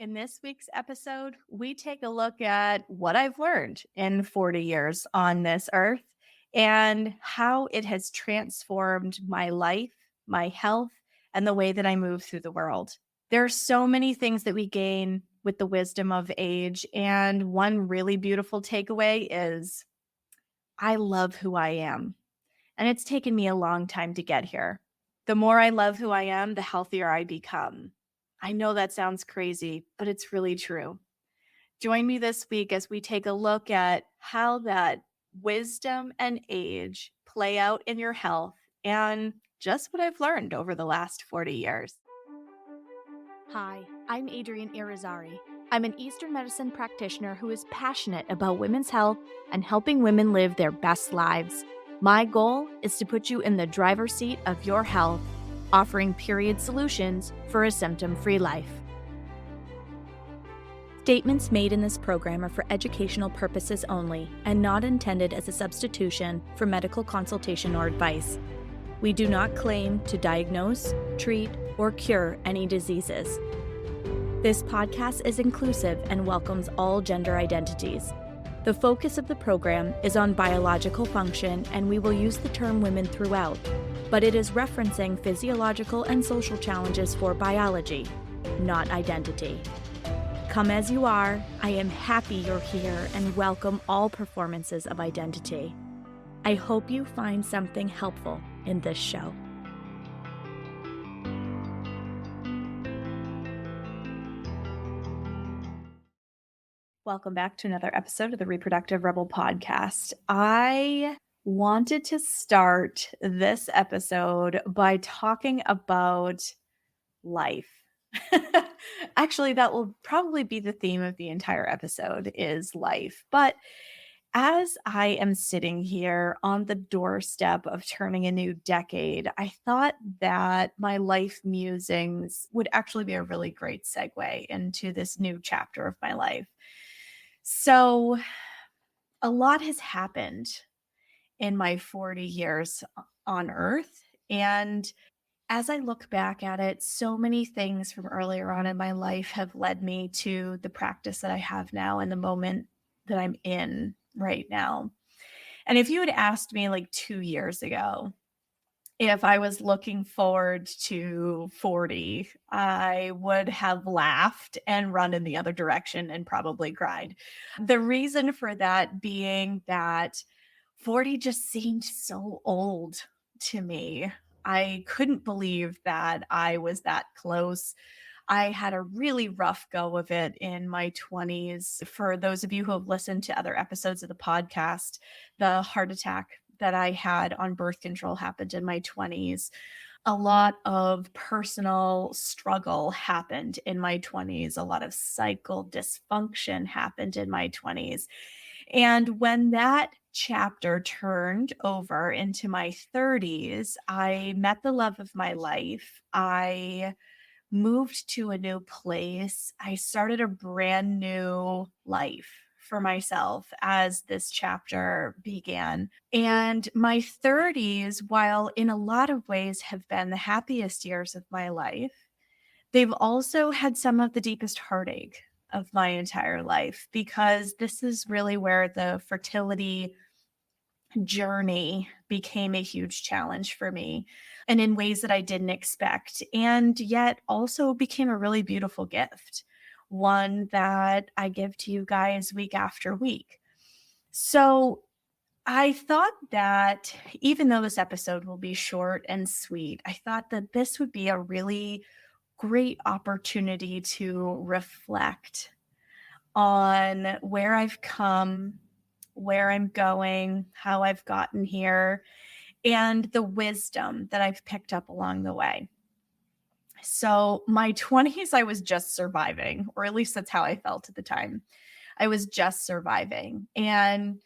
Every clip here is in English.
In this week's episode, we take a look at what I've learned in 40 years on this earth and how it has transformed my life, my health, and the way that I move through the world. There are so many things that we gain with the wisdom of age, and one really beautiful takeaway is I love who I am. And it's taken me a long time to get here. The more I love who I am, the healthier I become. I know that sounds crazy, but it's really true. Join me this week as we take a look at how that wisdom and age play out in your health and just what I've learned over the last 40 years. Hi, I'm Adrienne Irizarry. I'm an Eastern medicine practitioner who is passionate about women's health and helping women live their best lives. My goal is to put you in the driver's seat of your health, offering period solutions for a symptom-free life. Statements made in this program are for educational purposes only and not intended as a substitution for medical consultation or advice. We do not claim to diagnose, treat, or cure any diseases. This podcast is inclusive and welcomes all gender identities. The focus of the program is on biological function, and we will use the term women throughout, but it is referencing physiological and social challenges for biology, not identity. Come as you are, I am happy you're here and welcome all performances of identity. I hope you find something helpful in this show. Welcome back to another episode of the Reproductive Rebel podcast. I wanted to start this episode by talking about life. Actually, that will probably be the theme of the entire episode is life. But as I am sitting here on the doorstep of turning a new decade, I thought that my life musings would actually be a really great segue into this new chapter of my life. So, a lot has happened in my 40 years on Earth. And as I look back at it, so many things from earlier on in my life have led me to the practice that I have now and the moment that I'm in right now. And if you had asked me like 2 years ago, if I was looking forward to 40, I would have laughed and run in the other direction and probably cried. The reason for that being that 40 just seemed so old to me. I couldn't believe that I was that close. I had a really rough go of it in my 20s. For those of you who have listened to other episodes of the podcast, the heart attack that I had on birth control happened in my 20s. A lot of personal struggle happened in my 20s. A lot of cycle dysfunction happened in my 20s. And when that chapter turned over into my 30s, I met the love of my life. I moved to a new place. I started a brand new life for myself as this chapter began. And my 30s, while in a lot of ways have been the happiest years of my life, they've also had some of the deepest heartache of my entire life, because this is really where the fertility journey became a huge challenge for me, and in ways that I didn't expect, and yet also became a really beautiful gift, one that I give to you guys week after week. So I thought that even though this episode will be short and sweet, I thought that this would be a really great opportunity to reflect on where I've come, where I'm going, how I've gotten here, and the wisdom that I've picked up along the way. So, my 20s, I was just surviving, or at least that's how I felt at the time. I was just surviving. And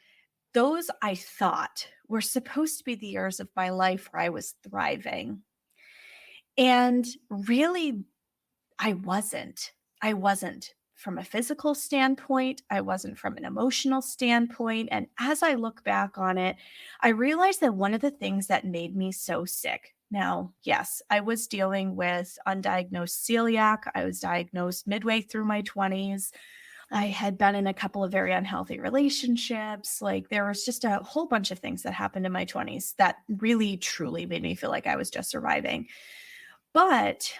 those I thought were supposed to be the years of my life where I was thriving. And really, I wasn't. I wasn't from a physical standpoint. I wasn't from an emotional standpoint. And as I look back on it, I realized that one of the things that made me so sick Now, yes, I was dealing with undiagnosed celiac. I was diagnosed midway through my 20s. I had been in a couple of very unhealthy relationships. Like there was just a whole bunch of things that happened in my 20s that really truly made me feel like I was just surviving. But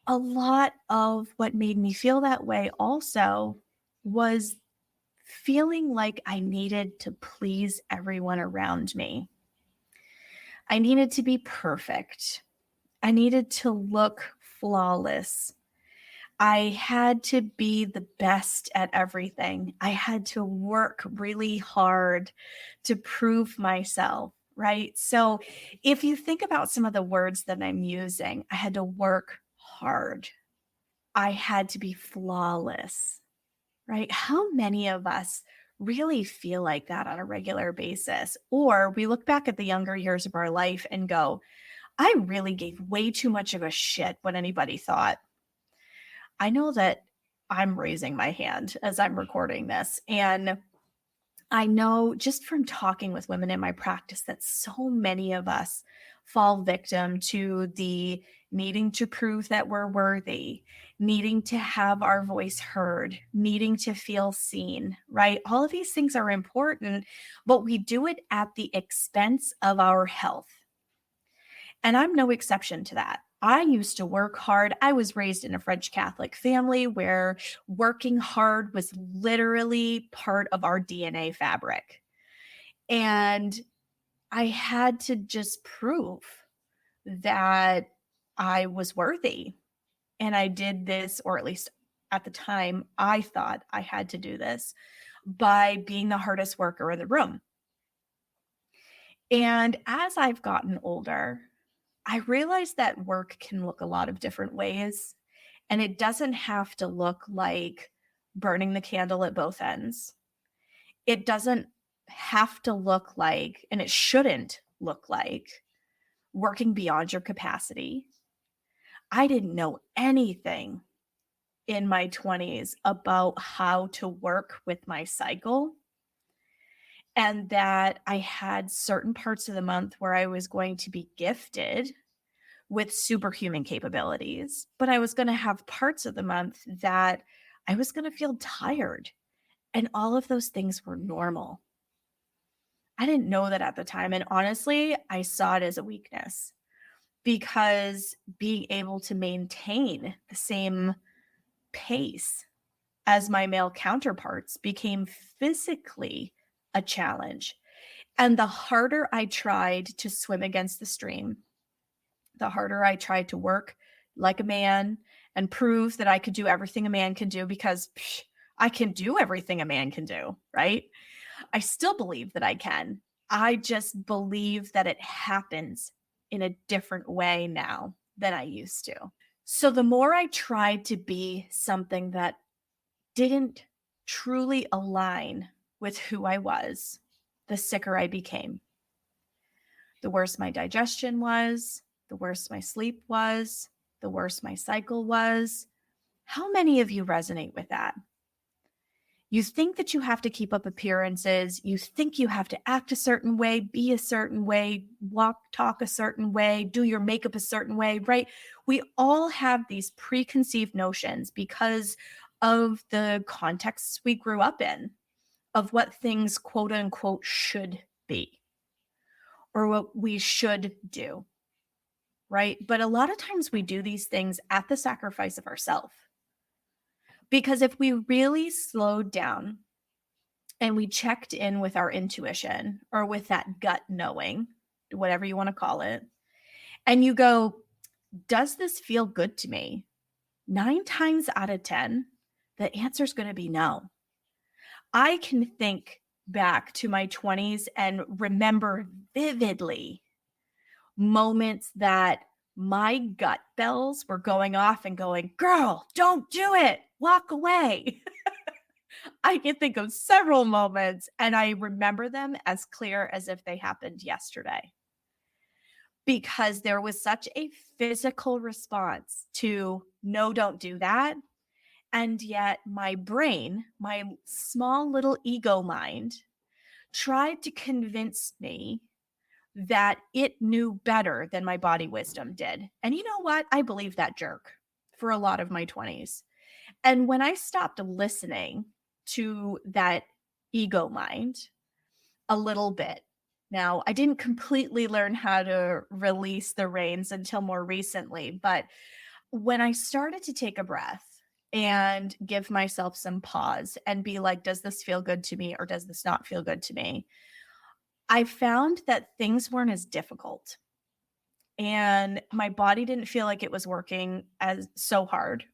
a lot of what made me feel that way also was feeling like I needed to please everyone around me. I needed to be perfect. I needed to look flawless. I had to be the best at everything. I had to work really hard to prove myself, right? So, if you think about some of the words that I'm using, I had to work hard. I had to be flawless, right? How many of us really feel like that on a regular basis? Or we look back at the younger years of our life and go, I really gave way too much of a shit what anybody thought. I know that I'm raising my hand as I'm recording this. And I know just from talking with women in my practice that so many of us fall victim to the needing to prove that we're worthy, needing to have our voice heard, needing to feel seen, right? All of these things are important, but we do it at the expense of our health. And I'm no exception to that. I used to work hard. I was raised in a French Catholic family where working hard was literally part of our DNA fabric. And I had to just prove that I was worthy. And I did this, or at least at the time, I thought I had to do this by being the hardest worker in the room. And as I've gotten older, I realized that work can look a lot of different ways, and it doesn't have to look like burning the candle at both ends. It doesn't have to look like, and it shouldn't look like, working beyond your capacity. I didn't know anything in my 20s about how to work with my cycle, and that I had certain parts of the month where I was going to be gifted with superhuman capabilities, but I was going to have parts of the month that I was going to feel tired. And all of those things were normal. I didn't know that at the time. And honestly, I saw it as a weakness because being able to maintain the same pace as my male counterparts became physically a challenge. And the harder I tried to swim against the stream, the harder I tried to work like a man and prove that I could do everything a man can do because I can do everything a man can do, right? I still believe that I can. I just believe that it happens in a different way now than I used to. So the more I tried to be something that didn't truly align with who I was, the sicker I became. The worse my digestion was, the worse my sleep was, the worse my cycle was. How many of you resonate with that? You think that you have to keep up appearances. You think you have to act a certain way, be a certain way, walk, talk a certain way, do your makeup a certain way, right? We all have these preconceived notions because of the contexts we grew up in of what things quote unquote should be or what we should do, right? But a lot of times we do these things at the sacrifice of ourselves. Because if we really slowed down and we checked in with our intuition or with that gut knowing, whatever you want to call it, and you go, does this feel good to me? 9 times out of 10, the answer is going to be no. I can think back to my 20s and remember vividly moments that my gut bells were going off and going, girl, don't do it. Walk away. I can think of several moments and I remember them as clear as if they happened yesterday because there was such a physical response to no, don't do that. And yet my brain, my small little ego mind, tried to convince me that it knew better than my body wisdom did. And you know what? I believed that jerk for a lot of my 20s. And when I stopped listening to that ego mind a little bit, now I didn't completely learn how to release the reins until more recently, but when I started to take a breath and give myself some pause and be like, does this feel good to me or does this not feel good to me? I found that things weren't as difficult and my body didn't feel like it was working as so hard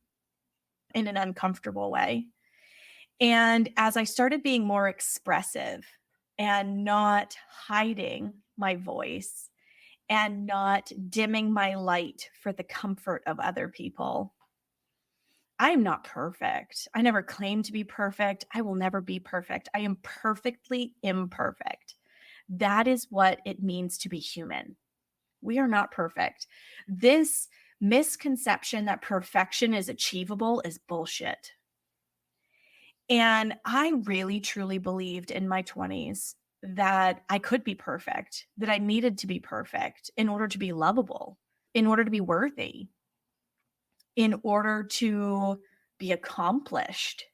in an uncomfortable way. And as I started being more expressive and not hiding my voice and not dimming my light for the comfort of other people, I am not perfect. I never claim to be perfect. I will never be perfect. I am perfectly imperfect. That is what it means to be human. We are not perfect. This misconception that perfection is achievable is bullshit. And I really truly believed in my 20s that I could be perfect, that I needed to be perfect in order to be lovable, in order to be worthy, in order to be accomplished.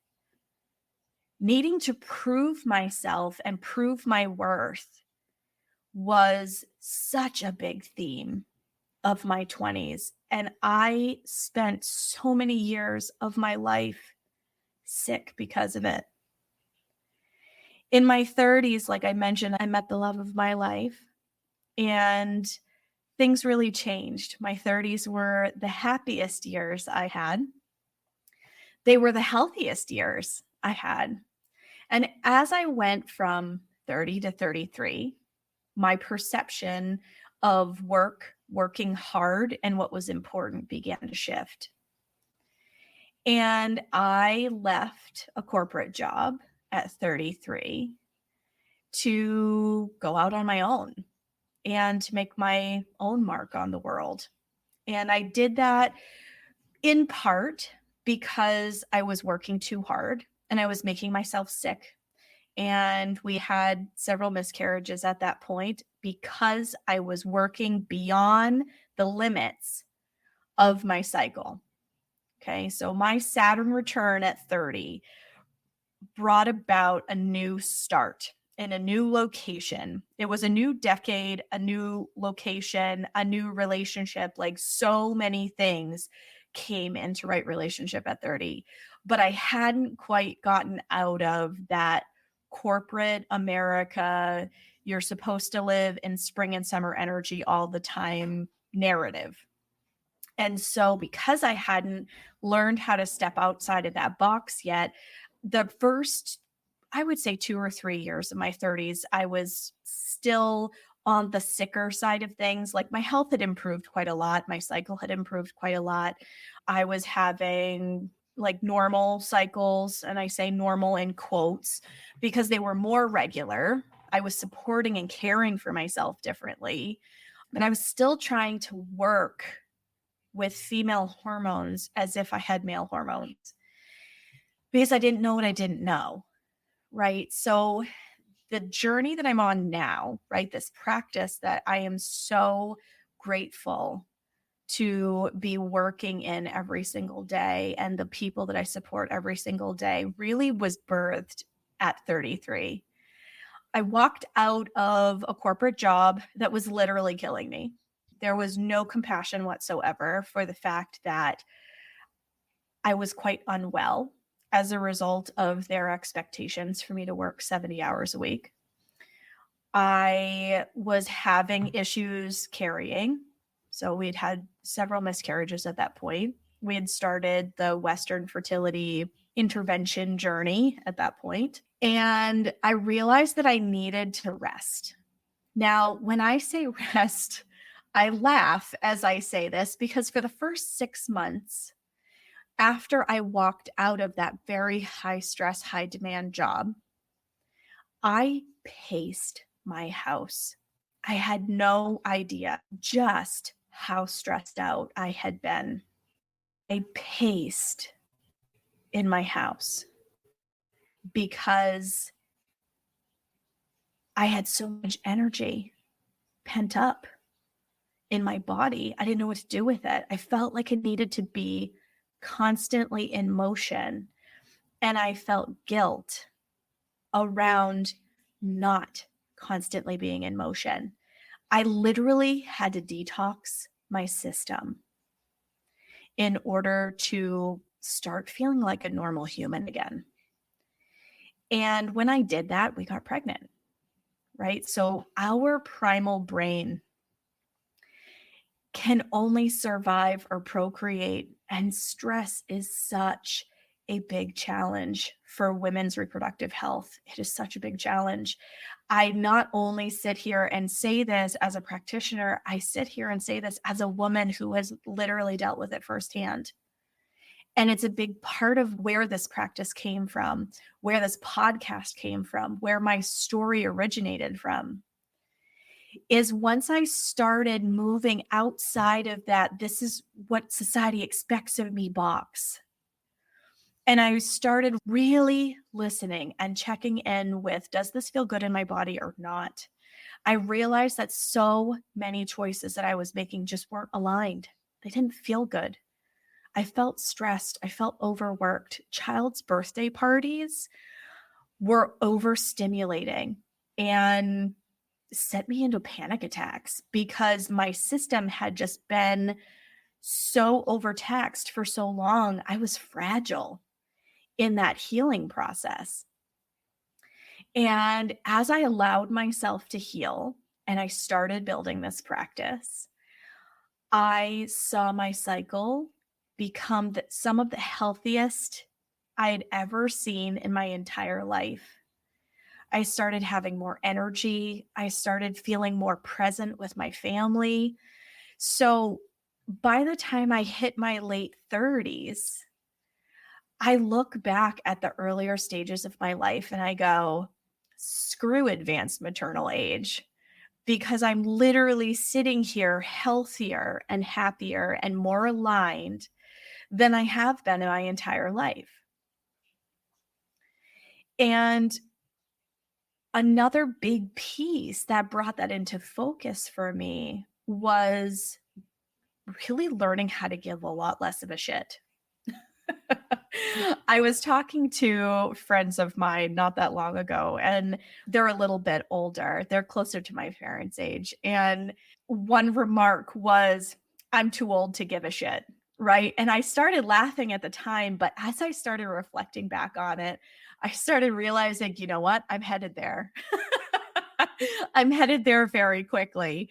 Needing to prove myself and prove my worth was such a big theme of my 20s. And I spent so many years of my life sick because of it. In my 30s, like I mentioned, I met the love of my life and things really changed. My 30s were the happiest years I had. They were the healthiest years I had. And as I went from 30 to 33, my perception of working hard, and what was important began to shift. And I left a corporate job at 33 to go out on my own and to make my own mark on the world. And I did that in part because I was working too hard and I was making myself sick. And we had several miscarriages at that point because I was working beyond the limits of my cycle. Okay, so my Saturn return at 30 brought about a new start in a new location. It was a new decade, a new location, a new relationship. Like so many things came into right relationship at 30. But I hadn't quite gotten out of that corporate America, you're supposed to live in spring and summer energy all the time narrative. And so, because I hadn't learned how to step outside of that box yet, the first, I would say, 2 or 3 years of my 30s, I was still on the sicker side of things. Like my health had improved quite a lot, my cycle had improved quite a lot. I was having like normal cycles, and I say normal in quotes because they were more regular. I was supporting and caring for myself differently. And I was still trying to work with female hormones as if I had male hormones because I didn't know what I didn't know. Right. So, the journey that I'm on now, right, this practice that I am so grateful to be working in every single day and the people that I support every single day really was birthed at 33. I walked out of a corporate job that was literally killing me. There was no compassion whatsoever for the fact that I was quite unwell as a result of their expectations for me to work 70 hours a week. I was having issues carrying. So we'd had several miscarriages at that point. We had started the Western fertility intervention journey at that point. And I realized that I needed to rest. Now, when I say rest, I laugh as I say this because for the first 6 months, after I walked out of that very high stress, high demand job, I paced my house. I had no idea just how stressed out I had been. I paced in my house because I had so much energy. pent up in my body. I didn't know what to do with it. I felt like it needed to be constantly in motion. And I felt guilt around not constantly being in motion. I literally had to detox my system in order to start feeling like a normal human again. And when I did that, we got pregnant, right? So our primal brain can only survive or procreate. And stress is such a big challenge for women's reproductive health. It is such a big challenge. I not only sit here and say this as a practitioner, I sit here and say this as a woman who has literally dealt with it firsthand. And it's a big part of where this practice came from, where this podcast came from, where my story originated from is once I started moving outside of that, this is what society expects of me box. And I started really listening and checking in with, does this feel good in my body or not? I realized that so many choices that I was making just weren't aligned. They didn't feel good. I felt stressed. I felt overworked. Child's birthday parties were overstimulating and sent me into panic attacks because my system had just been so overtaxed for so long. I was fragile in that healing process. And as I allowed myself to heal and I started building this practice, I saw my cycle become some of the healthiest I had ever seen in my entire life. I started having more energy. I started feeling more present with my family. So by the time I hit my late 30s, I look back at the earlier stages of my life and I go, screw advanced maternal age, because I'm literally sitting here healthier and happier and more aligned than I have been in my entire life. And another big piece that brought that into focus for me was really learning how to give a lot less of a shit. I was talking to friends of mine not that long ago, and they're a little bit older. They're closer to my parents' age. And one remark was, I'm too old to give a shit. Right. And I started laughing at the time. But as I started reflecting back on it, I started realizing, you know what? I'm headed there. I'm headed there very quickly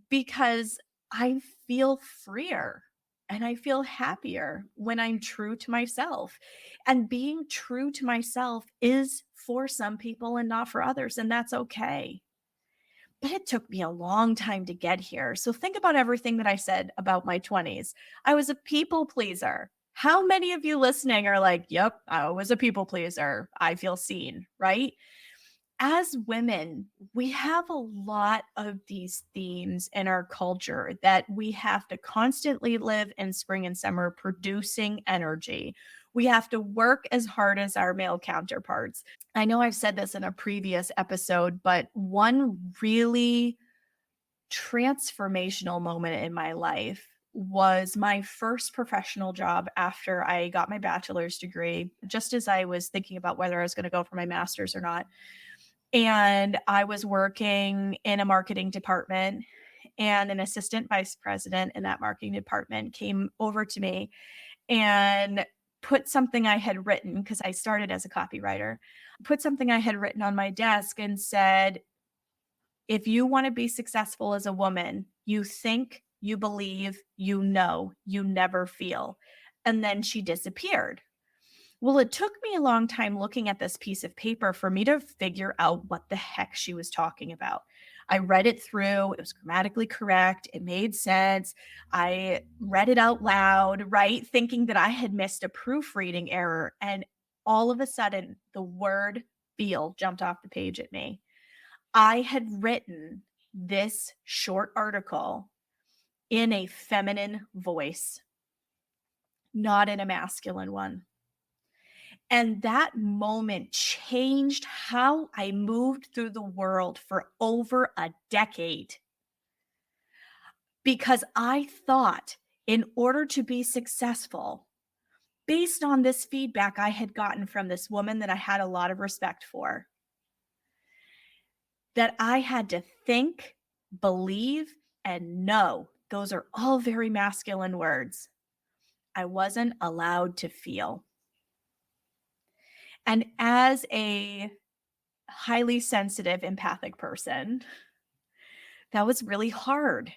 because I feel freer and I feel happier when I'm true to myself. And being true to myself is for some people and not for others. And that's okay. But it took me a long time to get here. So think about everything that I said about my 20s. I was a people pleaser. How many of you listening are like, yep, I was a people pleaser. I feel seen, right? As women, we have a lot of these themes in our culture that we have to constantly live in spring and summer producing energy. We have to work as hard as our male counterparts. I know I've said this in a previous episode, but one really transformational moment in my life was my first professional job after I got my bachelor's degree, just as I was thinking about whether I was going to go for my master's or not. And I was working in a marketing department, and an assistant vice president in that marketing department came over to me and put something I had written, because I started as a copywriter, put something I had written on my desk and said, if you want to be successful as a woman, you think, you believe, you know, you never feel. And then she disappeared. Well, it took me a long time looking at this piece of paper for me to figure out what the heck she was talking about. I read it through. It was grammatically correct. It made sense. I read it out loud, right? Thinking that I had missed a proofreading error. And all of a sudden, the word feel jumped off the page at me. I had written this short article in a feminine voice, not in a masculine one. And that moment changed how I moved through the world for over a decade. because I thought in order to be successful, based on this feedback I had gotten from this woman that I had a lot of respect for, that I had to think, believe, and know. Those are all very masculine words. I wasn't allowed to feel. And as a highly sensitive, empathic person, that was really hard.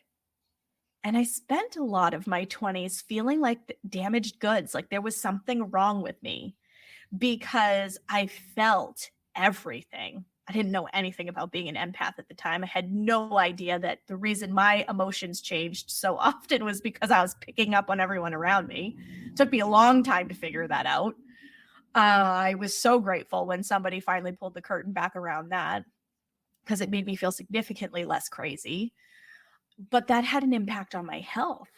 And I spent a lot of my 20s feeling like damaged goods, like there was something wrong with me because I felt everything. I didn't know anything about being an empath at the time. I had no idea that the reason my emotions changed so often was because I was picking up on everyone around me. It took me a long time to figure that out. I was so grateful when somebody finally pulled the curtain back around that because it made me feel significantly less crazy. But that had an impact on my health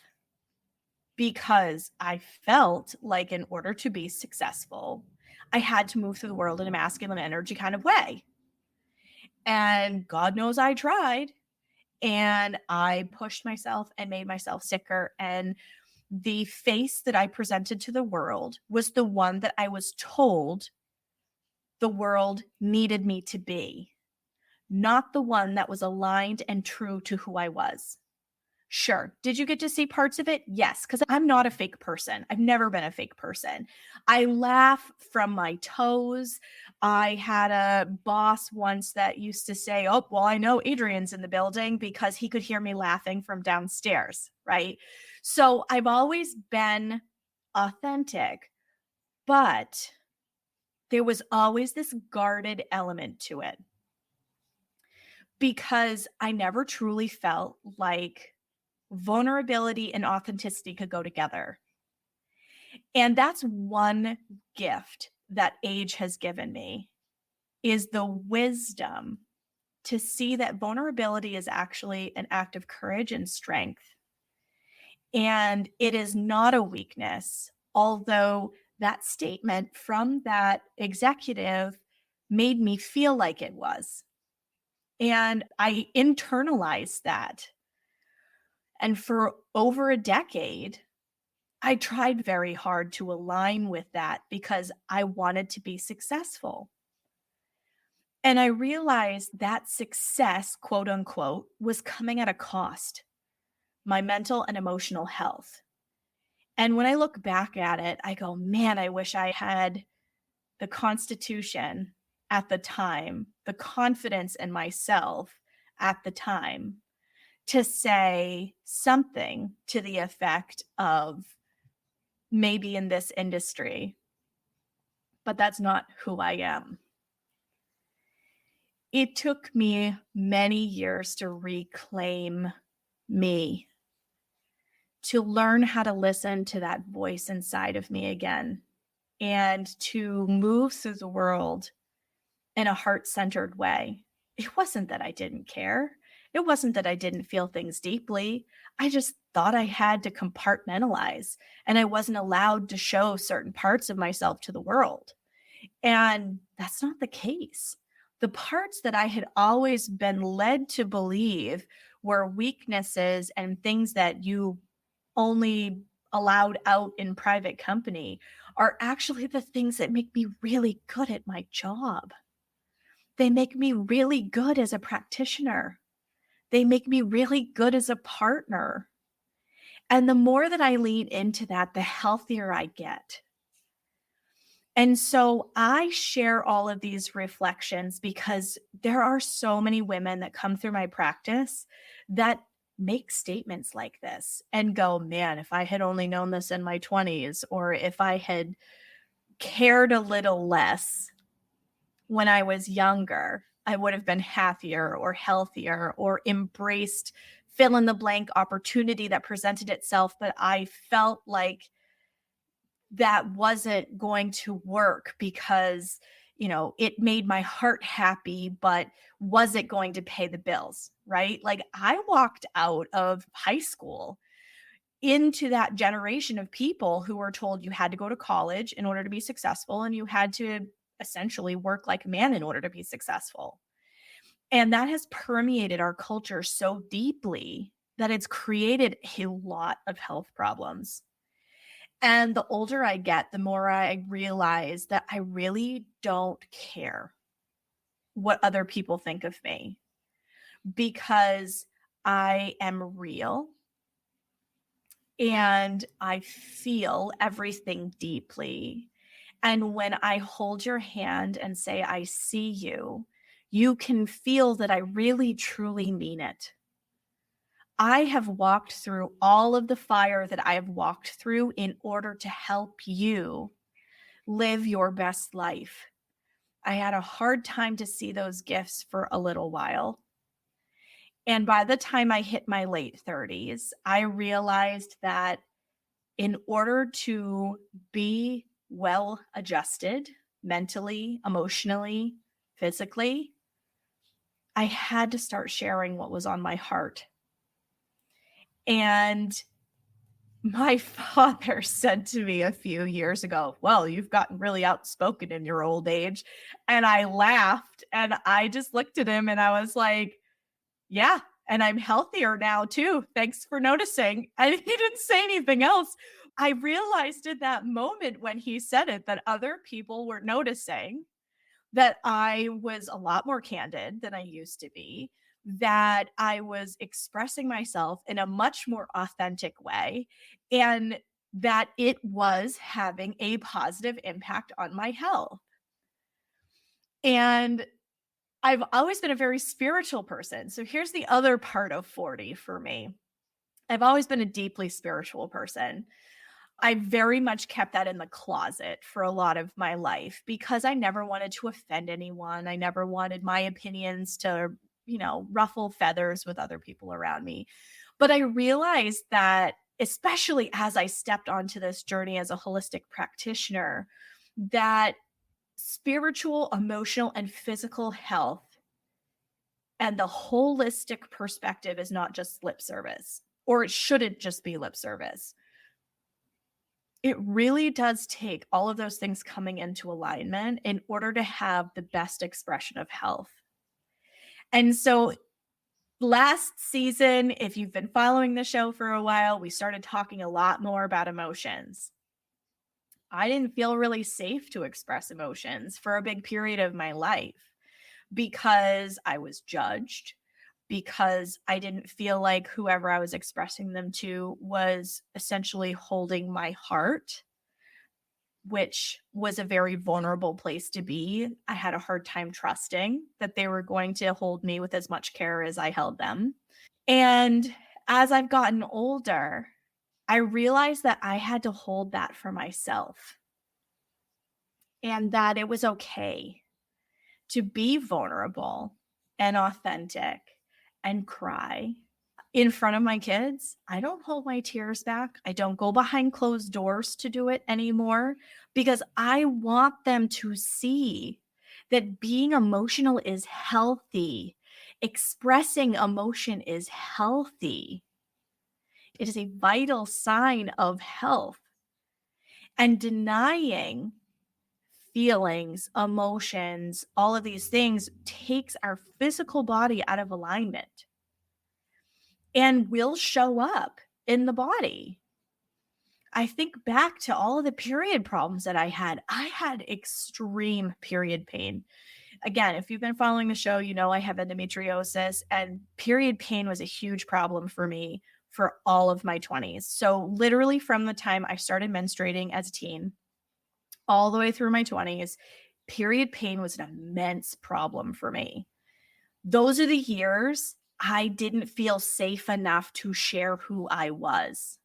because I felt like in order to be successful, I had to move through the world in a masculine energy kind of way. And God knows I tried. And I pushed myself and made myself sicker. And the face that I presented to the world was the one that I was told the world needed me to be, not the one that was aligned and true to who I was. Sure. Did you get to see parts of it? Yes, because I'm not a fake person. I've never been a fake person. I laugh from my toes. I had a boss once that used to say, "Oh, well, I know Adrian's in the building," because he could hear me laughing from downstairs, right? So I've always been authentic, but there was always this guarded element to it because I never truly felt like vulnerability and authenticity could go together. And that's one gift that age has given me is the wisdom to see that vulnerability is actually an act of courage and strength. And it is not a weakness, although that statement from that executive made me feel like it was. And I internalized that. And for over a decade, I tried very hard to align with that because I wanted to be successful. And I realized that success, quote unquote, was coming at a cost, my mental and emotional health. And when I look back at it, I go, man, I wish I had the constitution at the time, the confidence in myself at the time to say something to the effect of maybe in this industry, but that's not who I am. It took me many years to reclaim me, to learn how to listen to that voice inside of me again, and to move through the world in a heart-centered way. It wasn't that I didn't care. It wasn't that I didn't feel things deeply. I just thought I had to compartmentalize, and I wasn't allowed to show certain parts of myself to the world. And that's not the case. The parts that I had always been led to believe were weaknesses and things that you only allowed out in private company are actually the things that make me really good at my job. They make me really good as a practitioner. They make me really good as a partner. And the more that I lean into that, the healthier I get. And so I share all of these reflections because there are so many women that come through my practice that make statements like this and go, man, if I had only known this in my 20s, or if I had cared a little less when I was younger, I would have been happier or healthier or embraced fill in the blank opportunity that presented itself. But I felt like that wasn't going to work because, it made my heart happy, but was it going to pay the bills? Right. Like I walked out of high school into that generation of people who were told you had to go to college in order to be successful and you had to essentially work like a man in order to be successful. And that has permeated our culture so deeply. that it's created a lot of health problems. And the older I get, the more I realize that I really don't care what other people think of me because I am real and I feel everything deeply. And when I hold your hand and say, I see you, you can feel that I really truly mean it. I have walked through all of the fire that I have walked through in order to help you live your best life. I had a hard time to see those gifts for a little while. And by the time I hit my late 30s, I realized that in order to be well adjusted mentally, emotionally, physically, I had to start sharing what was on my heart. And my father said to me a few years ago, well, you've gotten really outspoken in your old age. And I laughed and I just looked at him and I was like, yeah, and I'm healthier now too. Thanks for noticing. And he didn't say anything else. I realized in that moment when he said it that other people were noticing that I was a lot more candid than I used to be, that I was expressing myself in a much more authentic way, and that it was having a positive impact on my health. And I've always been a very spiritual person. So here's the other part of 40 for me. I've always been a deeply spiritual person. I very much kept that in the closet for a lot of my life because I never wanted to offend anyone. I never wanted my opinions to, ruffle feathers with other people around me. But I realized that, especially as I stepped onto this journey as a holistic practitioner, that spiritual, emotional, and physical health and the holistic perspective is not just lip service, or it shouldn't just be lip service. It really does take all of those things coming into alignment in order to have the best expression of health. And so last season, if you've been following the show for a while, we started talking a lot more about emotions. I didn't feel really safe to express emotions for a big period of my life because I was judged, because I didn't feel like whoever I was expressing them to was essentially holding my heart, which was a very vulnerable place to be. I had a hard time trusting that they were going to hold me with as much care as I held them. And as I've gotten older, I realized that I had to hold that for myself and that it was okay to be vulnerable and authentic and cry in front of my kids. I don't hold my tears back. I don't go behind closed doors to do it anymore because I want them to see that being emotional is healthy. Expressing emotion is healthy. It is a vital sign of health. And denying feelings, emotions, all of these things takes our physical body out of alignment and will show up in the body. I think back to all of the period problems that I had. I had extreme period pain. Again, if you've been following the show, you know I have endometriosis, and period pain was a huge problem for me for all of my 20s. So, literally, from the time I started menstruating as a teen all the way through my 20s, period pain was an immense problem for me. Those are the years I didn't feel safe enough to share who I was.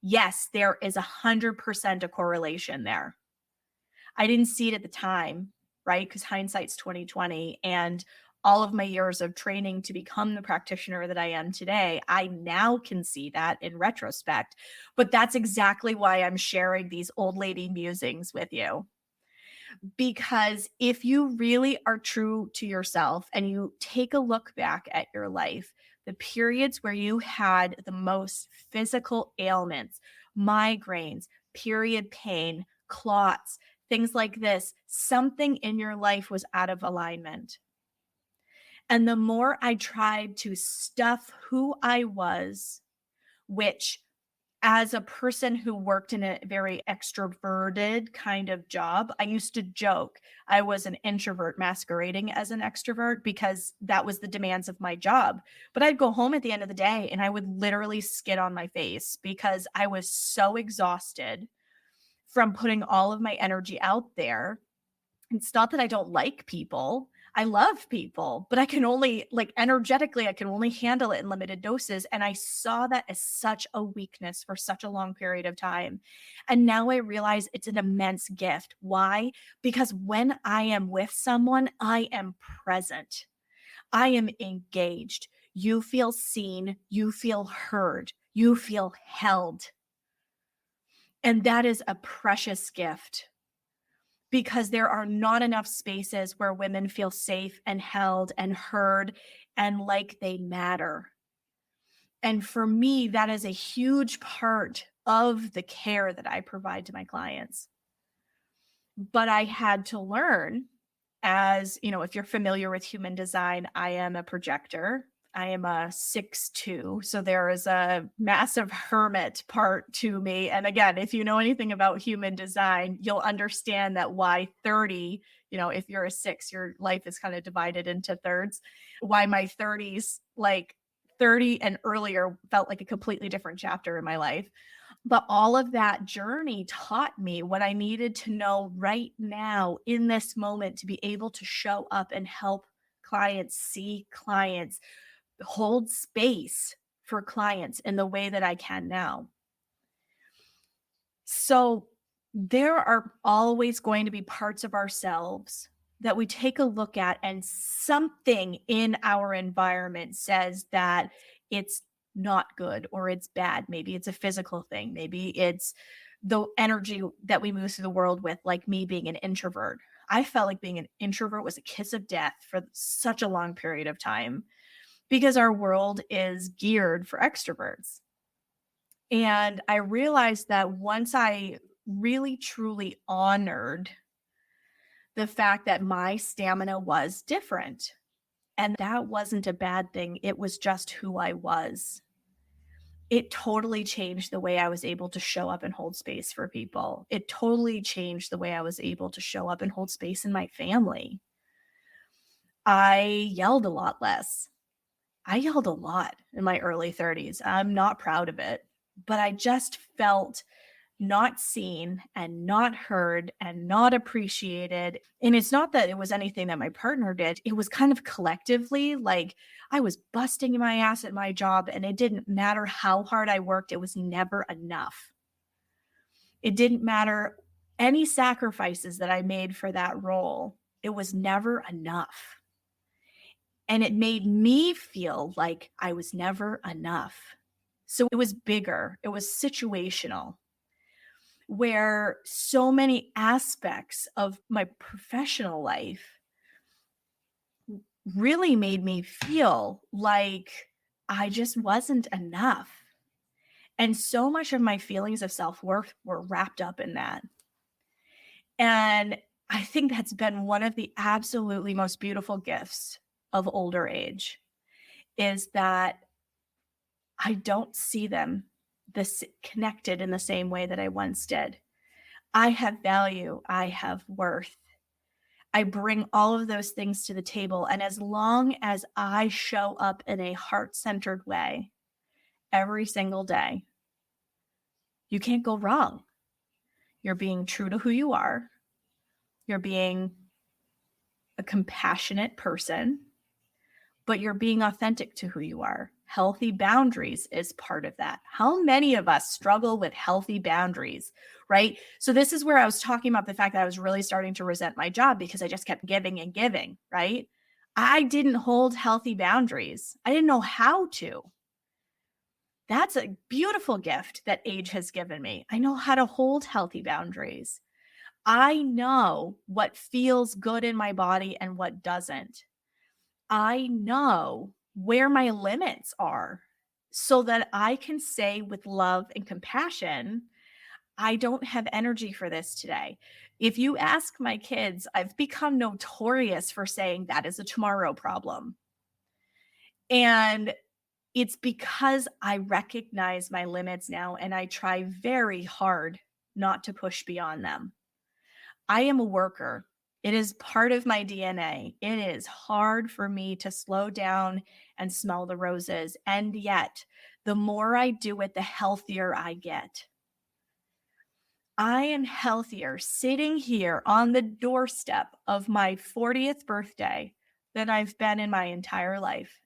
Yes, there is 100% a correlation there. I didn't see it at the time, right? Because hindsight's 2020, and all of my years of training to become the practitioner that I am today, I now can see that in retrospect. But that's exactly why I'm sharing these old lady musings with you. Because if you really are true to yourself and you take a look back at your life, the periods where you had the most physical ailments, migraines, period pain, clots, things like this, something in your life was out of alignment. And the more I tried to stuff who I was, which as a person who worked in a very extroverted kind of job, I used to joke I was an introvert masquerading as an extrovert because that was the demands of my job. But I'd go home at the end of the day and I would literally skid on my face because I was so exhausted from putting all of my energy out there. It's not that I don't like people. I love people, but I can only, like, energetically, I can only handle it in limited doses. And I saw that as such a weakness for such a long period of time. And now I realize it's an immense gift. Why? Because when I am with someone, I am present, I am engaged. You feel seen, you feel heard, you feel held. And that is a precious gift because there are not enough spaces where women feel safe and held and heard and like they matter. And for me, that is a huge part of the care that I provide to my clients. But I had to learn, as you know, if you're familiar with human design, I am a projector. I am a 6'2". So there is a massive hermit part to me. And again, if you know anything about human design, you'll understand that why 30, if you're a 6, your life is kind of divided into thirds. Why my 30s, like 30 and earlier, felt like a completely different chapter in my life. But all of that journey taught me what I needed to know right now in this moment to be able to show up and help clients, see clients, hold space for clients in the way that I can now. So there are always going to be parts of ourselves that we take a look at, and something in our environment says that it's not good or it's bad. Maybe it's a physical thing. Maybe it's the energy that we move through the world with, like me being an introvert. I felt like being an introvert was a kiss of death for such a long period of time because our world is geared for extroverts. And I realized that once I really truly honored the fact that my stamina was different, and that wasn't a bad thing, it was just who I was. It totally changed the way I was able to show up and hold space for people. It totally changed the way I was able to show up and hold space in my family. I yelled a lot less. I yelled a lot in my early 30s. I'm not proud of it, but I just felt not seen and not heard and not appreciated. And it's not that it was anything that my partner did. It was kind of collectively, like I was busting my ass at my job and it didn't matter how hard I worked. It was never enough. It didn't matter any sacrifices that I made for that role. It was never enough. And it made me feel like I was never enough. So it was bigger. It was situational, where so many aspects of my professional life really made me feel like I just wasn't enough. And so much of my feelings of self-worth were wrapped up in that. And I think that's been one of the absolutely most beautiful gifts of older age, is that I don't see them this connected in the same way that I once did. I have value, I have worth. I bring all of those things to the table. And as long as I show up in a heart centered way every single day, you can't go wrong. You're being true to who you are, you're being a compassionate person, but you're being authentic to who you are. Healthy boundaries is part of that. How many of us struggle with healthy boundaries, right? So this is where I was talking about the fact that I was really starting to resent my job because I just kept giving and giving, right? I didn't hold healthy boundaries. I didn't know how to. That's a beautiful gift that age has given me. I know how to hold healthy boundaries. I know what feels good in my body and what doesn't. I know where my limits are so that I can say with love and compassion, I don't have energy for this today. If you ask my kids, I've become notorious for saying that is a tomorrow problem. And it's because I recognize my limits now and I try very hard not to push beyond them. I am a worker. It is part of my DNA. It is hard for me to slow down and smell the roses. And yet, the more I do it, the healthier I get. I am healthier sitting here on the doorstep of my 40th birthday than I've been in my entire life.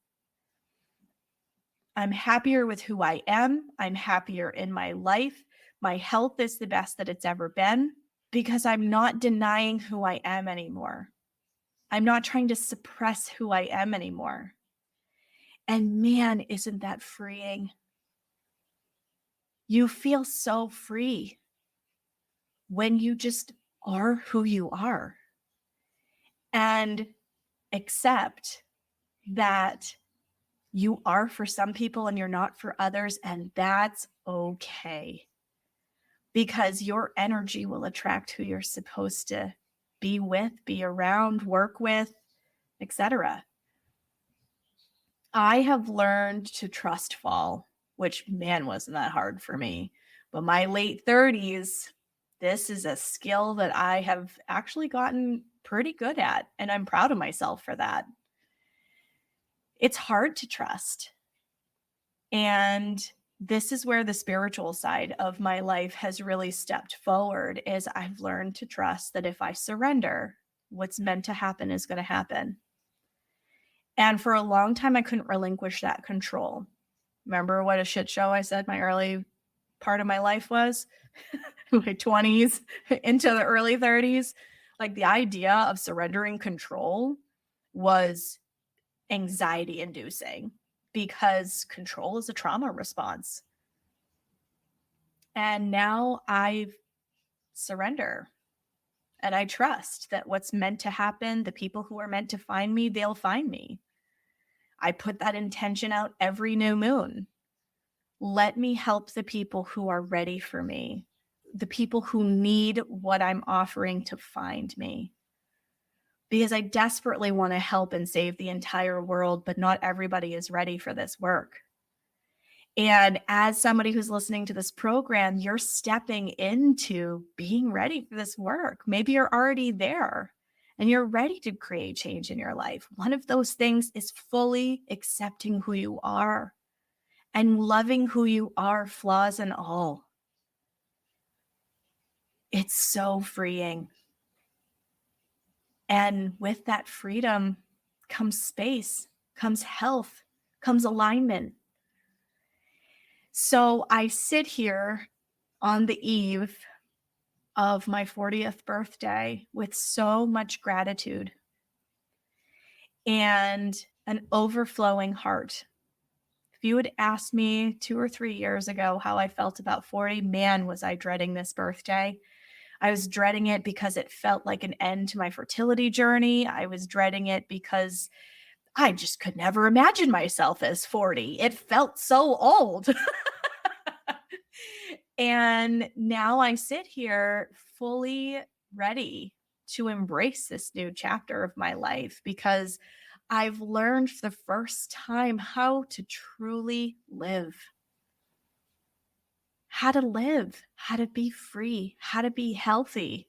I'm happier with who I am. I'm happier in my life. My health is the best that it's ever been because I'm not denying who I am anymore. I'm not trying to suppress who I am anymore. And man, isn't that freeing? You feel so free when you just are who you are and accept that you are for some people and you're not for others. And that's okay because your energy will attract who you're supposed to be with, be around, work with, etc. I have learned to trust fall, which man, wasn't that hard for me. But my late 30s, this is a skill that I have actually gotten pretty good at, and I'm proud of myself for that. It's hard to trust. And this is where the spiritual side of my life has really stepped forward is I've learned to trust that if I surrender, what's meant to happen is going to happen. And for a long time, I couldn't relinquish that control. Remember what a shit show I said my early part of my life was? My 20s into the early 30s. Like the idea of surrendering control was anxiety inducing because control is a trauma response. And now I surrender and I trust that what's meant to happen, the people who are meant to find me, they'll find me. I put that intention out every new moon. Let me help the people who are ready for me, the people who need what I'm offering to find me. Because I desperately want to help and save the entire world, but not everybody is ready for this work. And as somebody who's listening to this program, you're stepping into being ready for this work. Maybe you're already there and you're ready to create change in your life. One of those things is fully accepting who you are and loving who you are, flaws and all. It's so freeing. And with that freedom comes space, comes health, comes alignment. So I sit here on the eve of my 40th birthday with so much gratitude and an overflowing heart. If you had asked me 2 or 3 years ago how I felt about 40, man, was I dreading this birthday. I was dreading it because it felt like an end to my fertility journey. I was dreading it because I just could never imagine myself as 40. It felt so old. And now I sit here fully ready to embrace this new chapter of my life because I've learned for the first time how to truly live. How to live, how to be free, how to be healthy.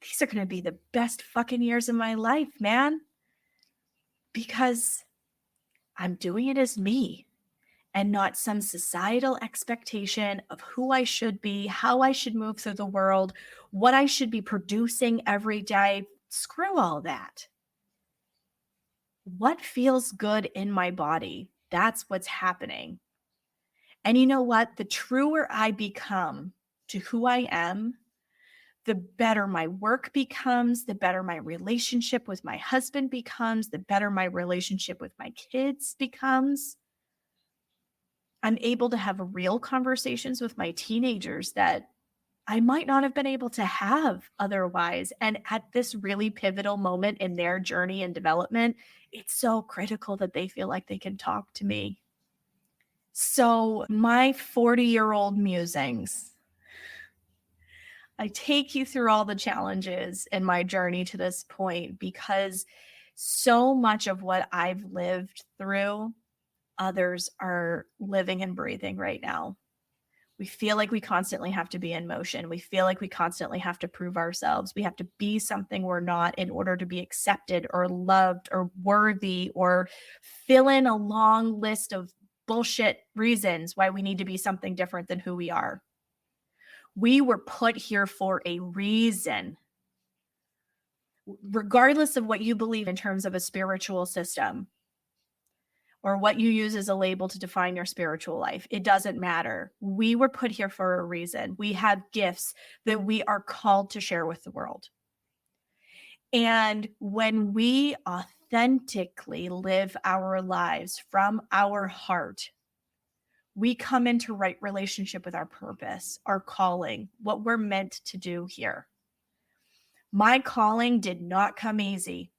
These are going to be the best fucking years of my life, man. Because I'm doing it as me and not some societal expectation of who I should be, how I should move through the world, what I should be producing every day. Screw all that. What feels good in my body? That's what's happening. And you know what? The truer I become to who I am, the better my work becomes, the better my relationship with my husband becomes, the better my relationship with my kids becomes. I'm able to have real conversations with my teenagers that I might not have been able to have otherwise. And at this really pivotal moment in their journey and development, it's so critical that they feel like they can talk to me. So, my 40-year-old musings, I take you through all the challenges in my journey to this point because So much of what I've lived through, others are living and breathing right now. We feel like we constantly have to be in motion. We feel like we constantly have to prove ourselves. We have to be something we're not in order to be accepted or loved or worthy, or fill in a long list of bullshit reasons why we need to be something different than who we are. We were put here for a reason. Regardless of what you believe in terms of a spiritual system or what you use as a label to define your spiritual life, it doesn't matter. We were put here for a reason. We have gifts that we are called to share with the world. And when we authentically live our lives from our heart, we come into right relationship with our purpose, our calling, what we're meant to do here. My calling did not come easy.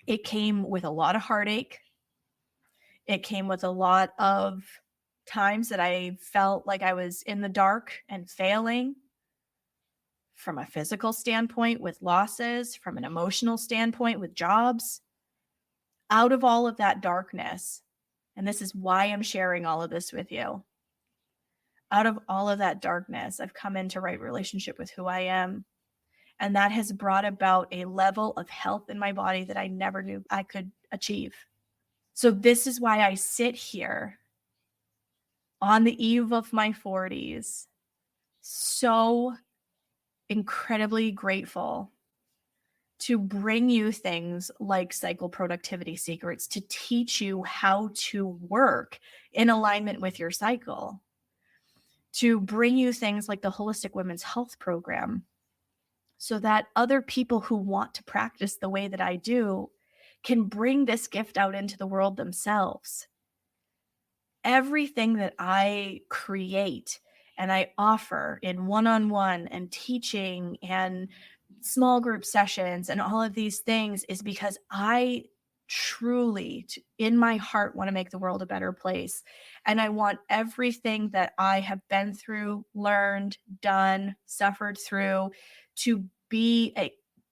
It came with a lot of heartache. It came with a lot of times that I felt like I was in the dark and failing from a physical standpoint with losses, from an emotional standpoint with jobs. Out of all of that darkness, and this is why I'm sharing all of this with you, out of all of that darkness, I've come into right relationship with who I am. And that has brought about a level of health in my body that I never knew I could achieve. So this is why I sit here on the eve of my 40s, so incredibly grateful to bring you things like Cycle Productivity Secrets to teach you how to work in alignment with your cycle, to bring you things like the Holistic Women's Health Program, so that other people who want to practice the way that I do can bring this gift out into the world themselves. Everything that I create and I offer in one-on-one and teaching and small group sessions and all of these things is because I truly, in my heart, want to make the world a better place. And I want everything that I have been through, learned, done, suffered through to be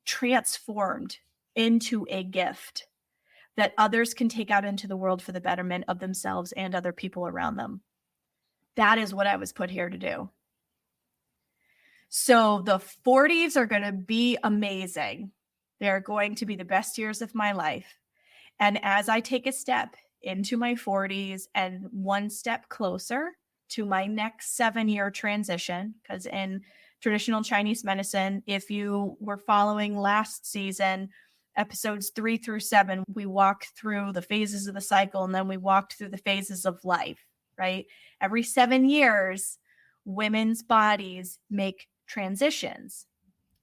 transformed into a gift that others can take out into the world for the betterment of themselves and other people around them. That is what I was put here to do. So the 40s are going to be amazing. They're going to be the best years of my life. And as I take a step into my 40s and one step closer to my next 7-year transition, because in traditional Chinese medicine, if you were following last season, episodes 3 through 7, we walked through the phases of the cycle, and then we walked through the phases of life, right? Every 7 years, women's bodies make transitions.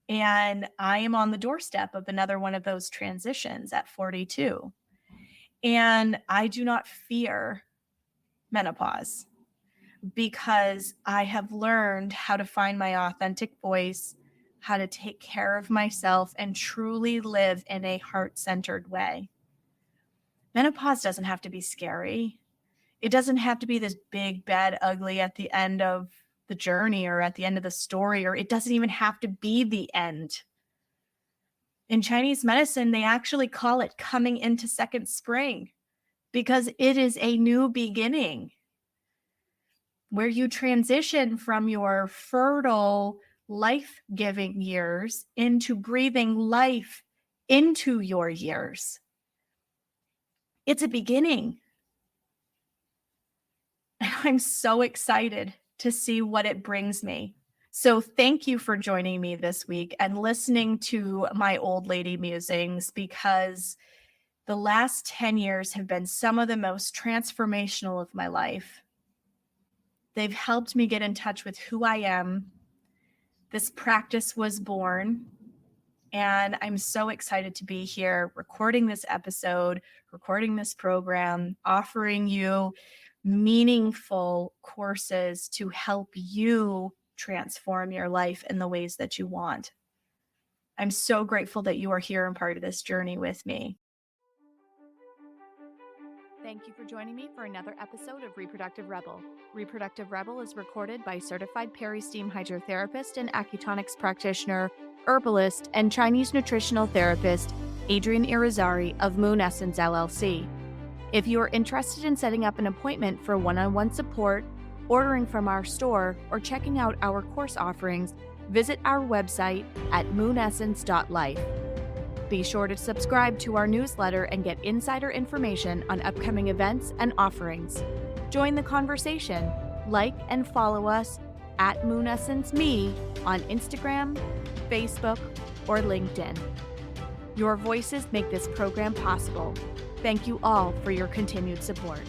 And I am on the doorstep of another one of those transitions at 42. And I do not fear menopause because I have learned how to find my authentic voice, how to take care of myself, and truly live in a heart-centered way. Menopause doesn't have to be scary. It doesn't have to be this big, bad, ugly at the end of the journey or at the end of the story, or it doesn't even have to be the end. In Chinese medicine, they actually call it coming into second spring because it is a new beginning where you transition from your fertile, life-giving years into breathing life into your years. It's a beginning. And I'm so excited to see what it brings me. So thank you for joining me this week and listening to my old lady musings, because the last 10 years have been some of the most transformational of my life. They've helped me get in touch with who I am. This practice was born, and I'm so excited to be here recording this episode, recording this program, offering you meaningful courses to help you transform your life in the ways that you want. I'm so grateful that you are here and part of this journey with me. Thank you for joining me for another episode of Reproductive Rebel. Reproductive Rebel is recorded by certified peri-steam hydrotherapist and acutonics practitioner, herbalist, and Chinese nutritional therapist Adrian Irizarry of Moon Essence LLC. If you are interested in setting up an appointment for one-on-one support, ordering from our store, or checking out our course offerings, visit our website at moonessence.life. Be sure to subscribe to our newsletter and get insider information on upcoming events and offerings. Join the conversation. Like and follow us at Moon Essence Me on Instagram, Facebook, or LinkedIn. Your voices make this program possible. Thank you all for your continued support.